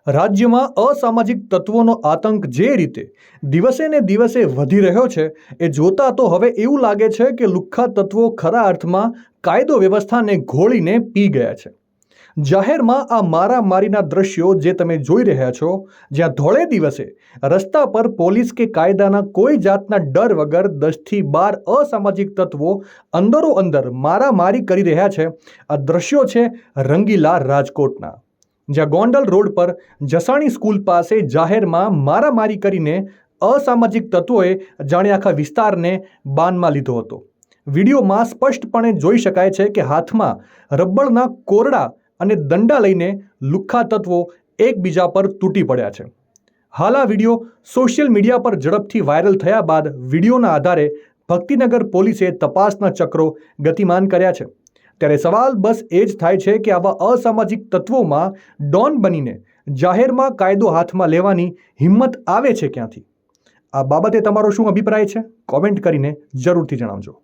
રાજ્યમાં અસામાજિક તત્વોનો આતંક જે રીતે દિવસે ને દિવસે વધી રહ્યો છે એ જોતા તો હવે એવું લાગે છે કે લુખ્ખા તત્વો ખરા અર્થમાં કાયદો વ્યવસ્થાને ઘોળીને પી ગયા છે। જાહેરમાં આ મારામારીના દ્રશ્યો જે તમે જોઈ રહ્યા છો, જ્યાં ધોળે દિવસે રસ્તા પર પોલીસ કે કાયદાના કોઈ જાતના ડર વગર 10થી 12 અસામાજિક તત્વો અંદરો-અંદર મારામારી કરી રહ્યા છે। આ દ્રશ્યો છે રંગીલા રાજકોટના, જ્યાં ગોંડલ રોડ પર જસાણી સ્કૂલ પાસે જાહેરમાં મારામારી કરીને અસામાજિક તત્વોએ જાણે આખા વિસ્તારને બાનમાં લીધો હતો। વિડીયોમાં સ્પષ્ટપણે જોઈ શકાય છે કે હાથમાં રબડના કોરડા અને દંડા લઈને લુખ્ખા તત્વો એકબીજા પર તૂટી પડ્યા છે। હાલ આ વિડીયો સોશિયલ મીડિયા પર ઝડપથી વાયરલ થયા બાદ વિડીયોના આધારે ભક્તિનગર પોલીસે તપાસના ચક્રો ગતિમાન કર્યા છે। ત્યારે સવાલ બસ એ જ થાય છે કે આવા અસામાજિક તત્વોમાં ડોન બનીને જાહેરમાં કાયદો હાથમાં લેવાની હિંમત આવે છે ક્યાંથી? આ બાબતે તમારો શું અભિપ્રાય છે? કોમેન્ટ કરીને જરૂરથી જણાવજો।